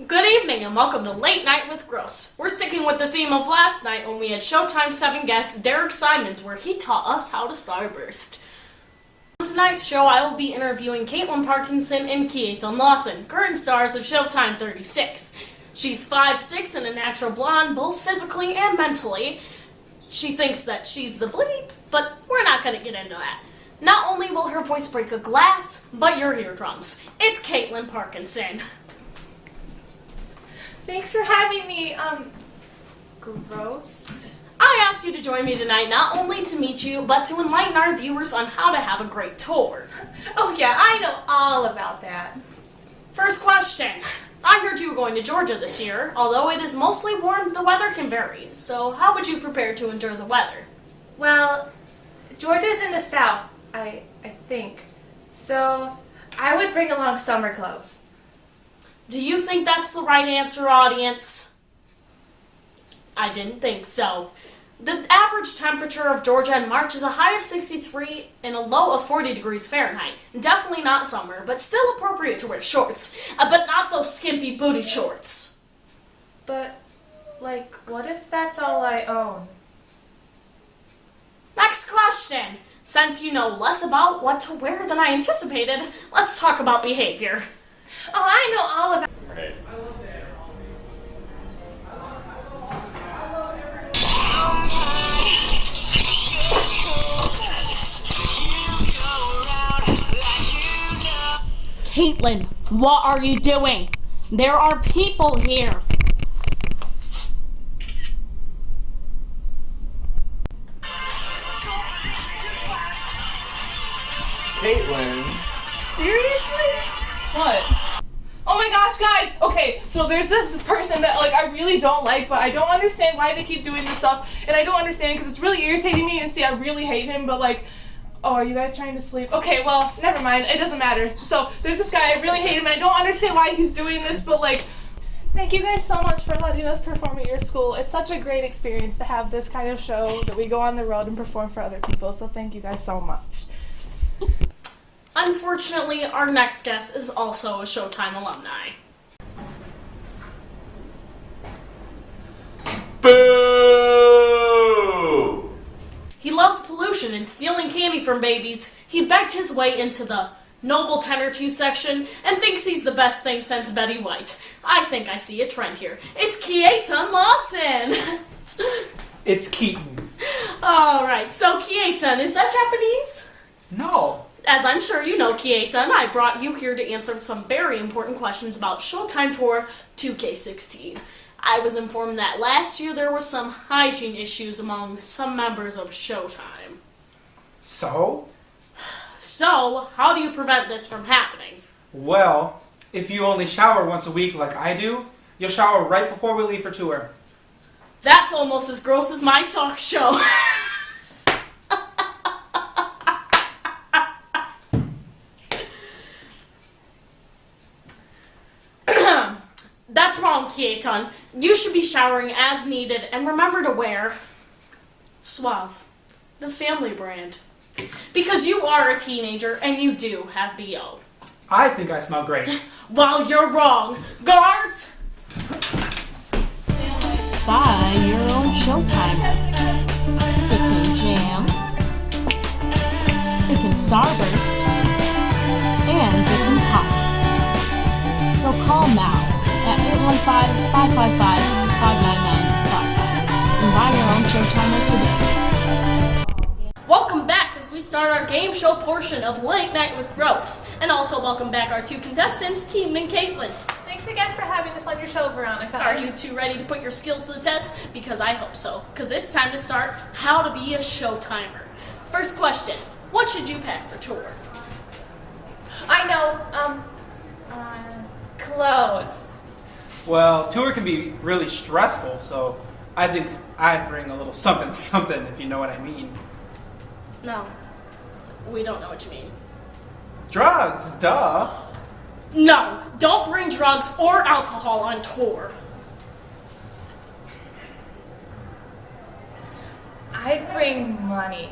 Good evening and welcome to Late Night with Gross. We're sticking with the theme of last night when we had Showtime 7 guest Derek Simons, where he taught us how to starburst. On tonight's show, I will be interviewing Caitlin Parkinson and Keaton Lawson, current stars of Showtime 36. She's 5'6" and a natural blonde, both physically and mentally. She thinks that she's the bleep, but we're not going to get into that. Not only will her voice break a glass, but your eardrums. It's Caitlin Parkinson. Thanks for having me, Gross. I asked you to join me tonight not only to meet you, but to enlighten our viewers on how to have a great tour. Oh yeah, I know all about that. First question. I heard you were going to Georgia this year. Although it is mostly warm, the weather can vary. So how would you prepare to endure the weather? Well, Georgia's in the south, I think. So I would bring along summer clothes. Do you think that's the right answer, audience? I didn't think so. The average temperature of Georgia in March is a high of 63 and a low of 40 degrees Fahrenheit. Definitely not summer, but still appropriate to wear shorts. But not those skimpy booty shorts. But, what if that's all I own? Next question. Since you know less about what to wear than I anticipated, let's talk about behavior. Oh, I know all about Right. Caitlin, what are you doing? There are people here. Caitlin. Seriously? What? Oh my gosh, guys! Okay, so there's this person that, I really don't like, but I don't understand why they keep doing this stuff, and I don't understand because it's really irritating me, and see, I really hate him, but oh, are you guys trying to sleep? Okay, well, never mind, it doesn't matter. So, there's this guy, I really hate him, and I don't understand why he's doing this, but thank you guys so much for letting us perform at your school. It's such a great experience to have this kind of show that we go on the road and perform for other people, so thank you guys so much. Unfortunately, our next guest is also a Showtime alumni. Boo! He loves pollution and stealing candy from babies. He begged his way into the Noble 10 or 2 section and thinks he's the best thing since Betty White. I think I see a trend here. It's Keaton Lawson! It's Keaton. Alright, so Keaton, is that Japanese? No. As I'm sure you know, Keaton, I brought you here to answer some very important questions about Showtime Tour 2K16. I was informed that last year there were some hygiene issues among some members of Showtime. So? So, how do you prevent this from happening? Well, if you only shower once a week like I do, you'll shower right before we leave for tour. That's almost as gross as my talk show. That's wrong, Keaton. You should be showering as needed, and remember to wear Suave, the family brand. Because you are a teenager, and you do have BO. I think I smell great. Well, you're wrong. Guards! Buy your own Showtime. It can jam, it can starburst, and it can pop. So call now at 815-555-59955 and buy your own Showtimer today. Welcome back as we start our game show portion of Late Night with Gross. And also welcome back our 2 contestants, Keaton and Caitlin. Thanks again for having us on your show, Veronica. Are you 2 ready to put your skills to the test? Because I hope so. Because it's time to start how to be a Showtimer. First question, what should you pack for tour? I know, clothes. Well, tour can be really stressful, so I think I'd bring a little something, if you know what I mean. No, we don't know what you mean. Drugs, duh. No, don't bring drugs or alcohol on tour. I'd bring money.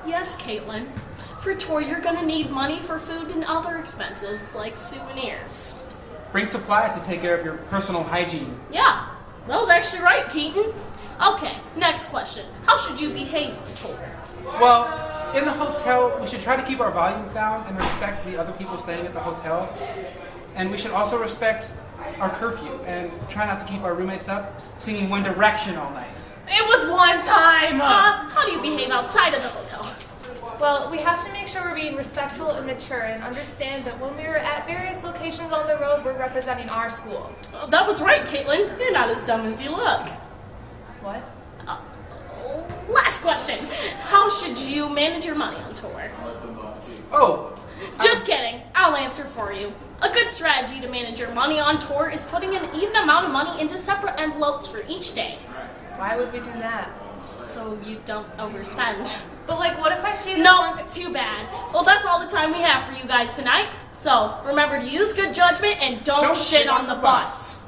Yes, Caitlin. For tour, you're gonna need money for food and other expenses, like souvenirs. bring supplies to take care of your personal hygiene. Yeah, that was actually right, Keaton. Okay, next question. How should you behave on tour? Well, in the hotel, we should try to keep our volumes down and respect the other people staying at the hotel. And we should also respect our curfew and try not to keep our roommates up singing One Direction all night. It was one time. How do you behave outside of the hotel? Well, we have to make sure we're being respectful and mature and understand that when we're at various locations on the road, we're representing our school. Oh, that was right, Caitlin. You're not as dumb as you look. What? Last question. How should you manage your money on tour? Oh, Just kidding. I'll answer for you. A good strategy to manage your money on tour is putting an even amount of money into separate envelopes for each day, Why would we do that? so you don't overspend. But like, what if I see this No, one- too bad. Well, that's all the time we have for you guys tonight. So remember to use good judgment and don't shit on the bus.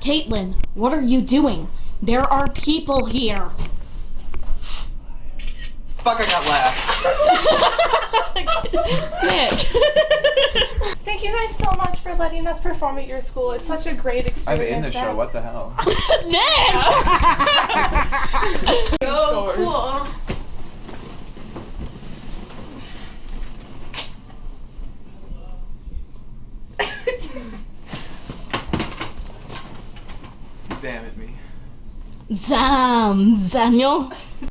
Caitlin, what are you doing? There are people here. Fuck, I got laughed. Nick. Thank you guys so much for letting us perform at your school. It's such a great experience. I'm in the show. What the hell? Nick! Oh, cool. Damn it, me. Damn, Daniel.